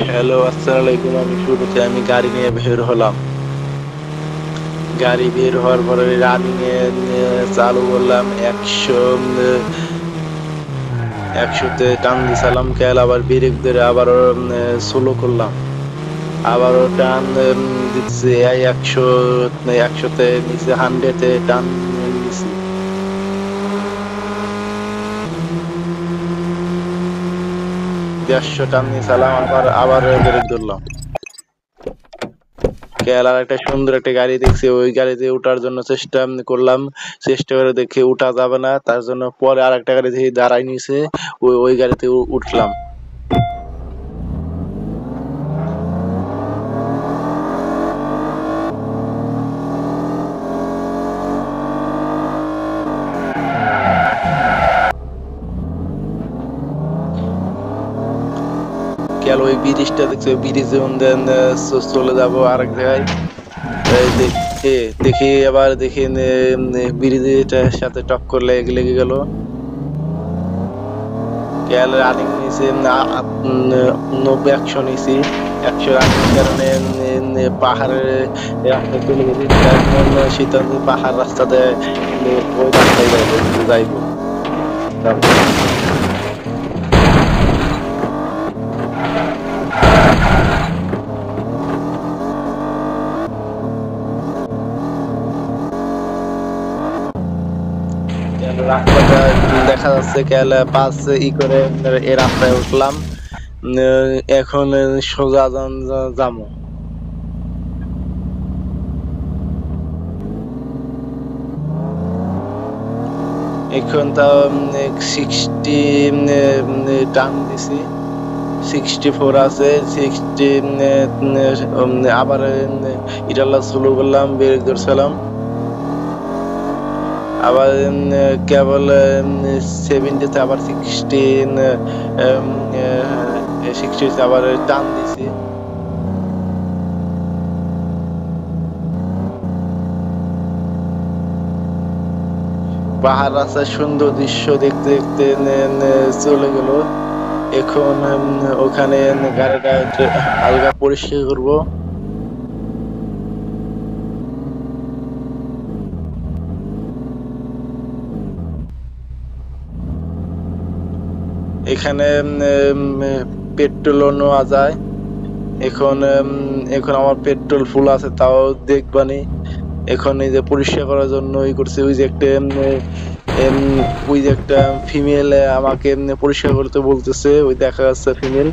Hello, আসসালামু আলাইকুম। আমি গাড়ি নিয়ে বের হলাম। গাড়ি বের হওয়ার পরে রানিং এ চালু করলাম ১০০ তে টান দিছিলাম, আবার ব্রেক ধরে আবারও স্লো করলাম। আবারও টান দিতেছি ১০০ তে নিচে 100 এ টান নিছি। ১৫০ টান নিয়েছিলাম, আবার ব্রেক ধরলাম। কেরালার একটা সুন্দর একটা গাড়ি দেখছি, ওই গাড়িতে ওঠার জন্য চেষ্টা করলাম। চেষ্টা করে দেখি উঠা যাবে না, তার জন্য পরে আর একটা গাড়ি দেখি দাঁড়াই নিছে, ওই গাড়িতে উঠলাম। ওই ব্রিজটা দেখছি, ওই ব্রিজে চলে যাবো আরেক জায়গায়। এই দেখি আবার দেখি ব্রিজের সাথে টক্কর লেগে গেল। রানিং নিয়েছি 90-100 নিয়েছি। 100 রানিং কারণে পাহাড়ের রাস্তা চলে গেছি, শীতান্ত পাহাড় রাস্তাতে ওই রাস্তায় যাইবো। রাস্তাটা দেখা যাচ্ছে পাঁচ করে এই রাস্তায় উঠলাম। এখন সোজা যাবো। এখন তাও 60 টান দিছি, 64 আছে, 60 আবার ইটালা স্লো করলাম, ব্রেক ধরছিলাম। আবার কেবল 70 আবার 60 আবার টান দিছি। পাহাড় রাস্তায় সুন্দর দৃশ্য দেখতে দেখতে চলে গেল। এখন ওখানে গাড়িটা হালকা পরিষ্কার করব। এখানে পেট্রোলও নেওয়া যায়। এখন এখন আমার পেট্রোল ফুল আছে, তাও দেখবানি। এখন এই যে পরিষ্কার করার জন্য ই করছে, ওই যে একটা ফিমেল আমাকে পরিষ্কার করতে বলতেছে, ওই দেখা যাচ্ছে ফিমেল।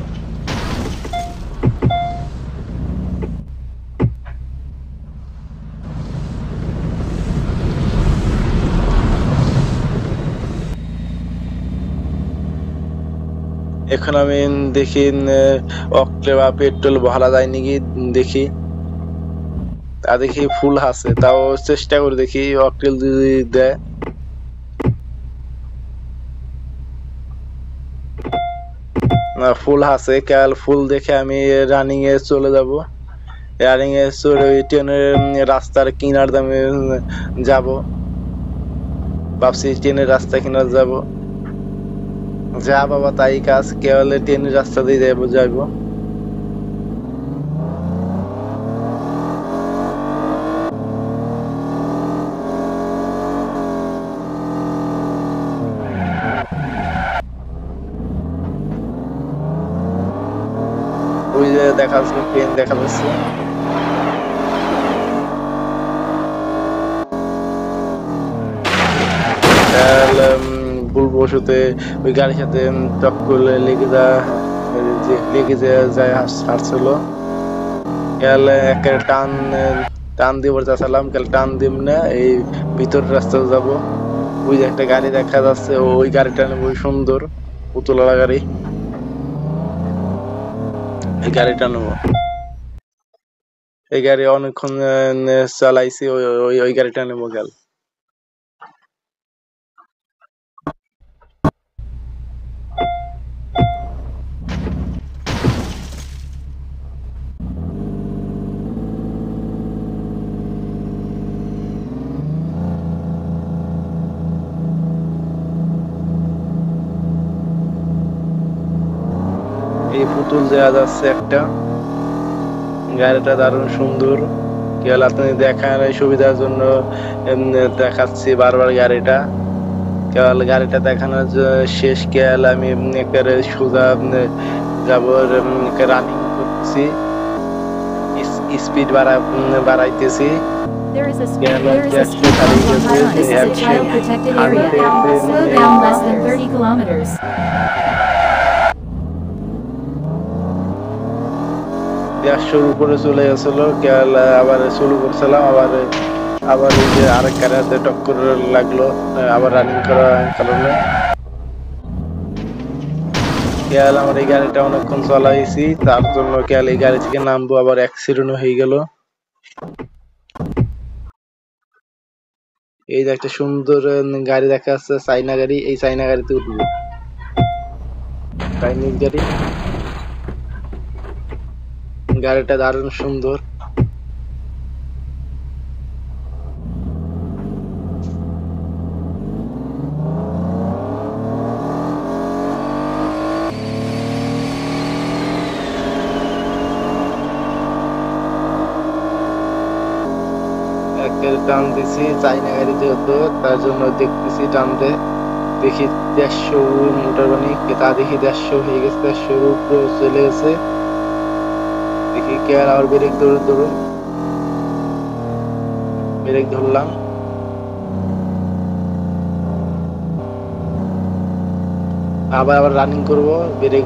এখন আমি দেখি অক্টে বা পেট্রোল ভরা যায় নাকি দেখি। তা দেখি ফুল আছে, তাও চেষ্টা করে দেখি অক্টেল যদি দেয়। না, ফুল আছে, ফুল দেখে আমি রানিং এ চলে যাব। রানিং এ চলে ওই ট্রেনের রাস্তার কিনার দামে যাব। ভাবছি ট্রেনের রাস্তা কিনার যাব। যা বাবা তাই কাজ, কেবল ট্রেনের রাস্তা দিয়ে যাবো। ওই যে দেখা যাচ্ছে ট্রেন দেখা যাচ্ছে। ভুলবশতে ওই গাড়ির সাথে টক্কর লেগে যায় হাসছিল। একটা টান টান দিয়ে চাচ্ছিলাম, টান দিব না, এই ভিতর রাস্তায় যাব। ওই যে একটা গাড়ি দেখা যাচ্ছে, ওই গাড়িটা ওই সুন্দর পুতলা গাড়ি, এই গাড়িটা নেবো। এই গাড়ি অনেকক্ষণ চালাইছি, ওই গাড়িটা নেবো গেল। এই পুতুল দেওয়া যাচ্ছে একটা। গাড়িটা দারুণ সুন্দর। কেবল আপনি দেখার সুবিধার জন্য দেখাচ্ছি বারবার গাড়িটা। কেবল গাড়িটা দেখানোর শেষ কেবল আমি একেবারে সোজা যাব, রানিং করতেছি, speed বাড়াইতেছি। There is a speed bump on Highline. This is a child protected area. Slow down less than 30 kilometers. 150-র উপরে চলে গেছিল। কেবল আবার শুরু করছিলাম, আবার এই যে আরেক গাড়ির হাতে টক্কর লাগলো, আবার রানিং করার কারণে। কেবল আমার এই গাড়িটা অনেকক্ষণ চালাইছি, তার জন্য কেবল এই গাড়ি থেকে নামবো, আবার অ্যাক্সিডেন্ট হয়ে গেল। এই যে একটা সুন্দর গাড়ি দেখা যাচ্ছে, চাইনা গাড়ি। এই চাইনা গাড়িতে উঠবো, চাইনিজ গাড়ি। গাড়িটা দারুণ সুন্দর। টান দিছি, চাইনা গাড়ি যেহেতু, তার জন্য দেখতেছি টান দে। দেখি 150 মোটর বানি, তা দেখি 150 হয়ে গেছে, 150-র উপরে চলে গেছে। দেখি কে আর ব্রেক ধরুন, ব্রেক ধরলাম। আবার রানিং করবো, ব্রেক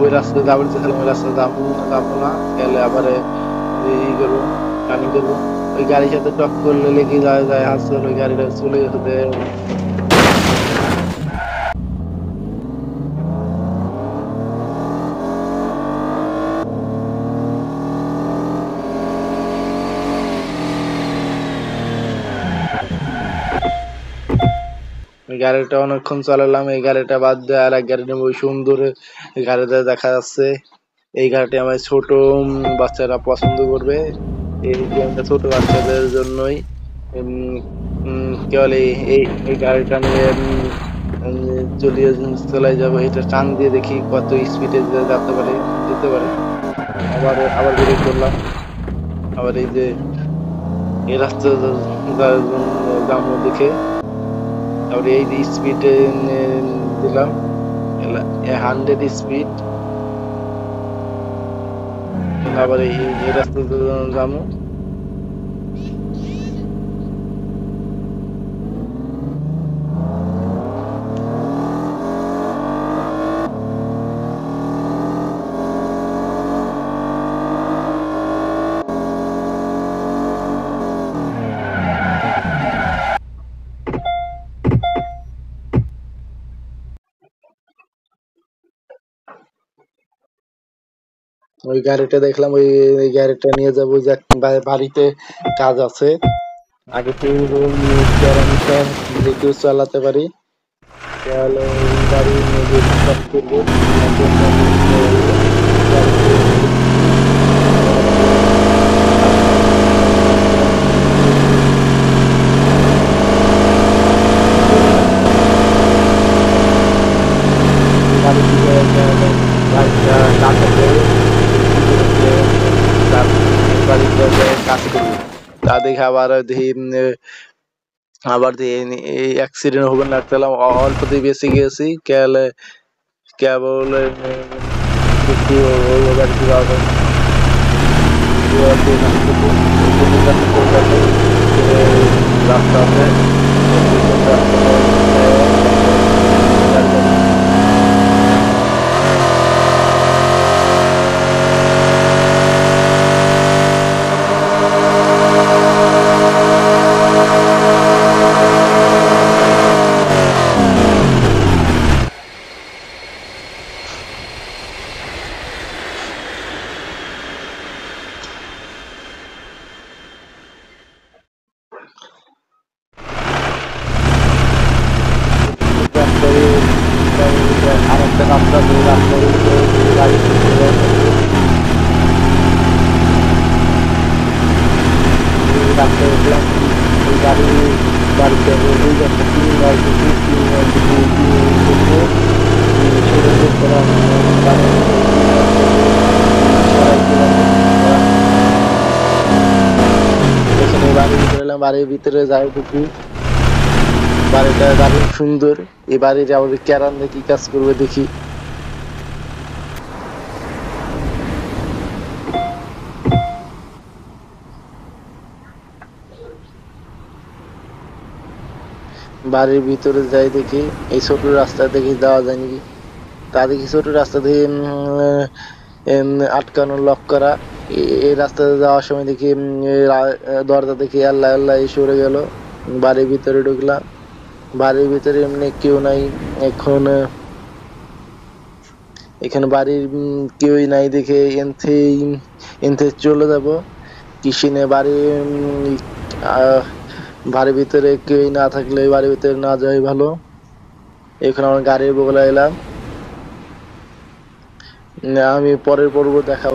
ওই রাস্তায় যাবো, ওই রাস্তায় যাবো না, গেলে আবার ই করবো, রানিং করবো। ওই গাড়ির সাথে টক করলে লেগে যায় হাসছে, ওই গাড়িটা চলে গেছে। গাড়িটা অনেকক্ষণ চালালাম। এই গাড়িটা বাদ দিয়ে আর এক গাড়ি নেবো, ওই সুন্দর গাড়িটা দেখা যাচ্ছে। এই গাড়িটি আমার ছোট বাচ্চারা পছন্দ করবে। এই গেমটা ছোট বাচ্চাদের জন্যই। কেবল এই গাড়িটা নিয়ে চলে যাবো। এটা টান দিয়ে দেখি কত স্পিডে যেতে পারে। আবার ব্রেক করলাম। আবার এই যে এই রাস্তা যাবো দেখে, তারপরে এই স্পিড দিলাম 100 স্পিড। আবার এই রাস্তাতে যাবো। ওই গাড়িটা দেখলাম, ওই গাড়িটা নিয়ে যাবো, যে বাড়িতে কাজ আছে। আগে তো কেউ চালাতে পারি, তাহলে গাড়ি নিয়ে কাজ করবো। কাজ করবো, তা দেখে আবার দেখি এই অ্যাক্সিডেন্ট হবে না, অল্পতেই বেঁচে গেছি। কেবল রাস্তা আছে। আরেকটা রাস্তা, গাড়ি রাস্তায় উঠলাম। ওই বাড়িতে একটা বাড়ির ভিতরে যাই দেখি। বাড়িটা দারুণ সুন্দর। এই বাড়ির আবার কেরান্দে কি কাজ করবে দেখি। বাড়ির ভিতরে যাই দেখি এই ছোট রাস্তা দেখি যাওয়া যায় নাকি। তা দেখি ছোট রাস্তা দিয়ে আটকানো লক করা। এই রাস্তাতে যাওয়ার সময় দেখি দরজা দেখি আল্লাহ আল্লাহ সরে গেল। বাড়ির ভিতরে ঢুকলাম। বাড়ির ভিতরে এমনি কেউ নাই এখন। এখানে বাড়ির কেউই নাই দেখে এনথে চলে যাব। কিসিনে বাড়ির ভিতরে কেউই না থাকলে বাড়ির ভিতরে না যাওয়াই ভালো। এখন আমার গাড়ির বগলে এলাম। আমি পরের পর্ব দেখাবো।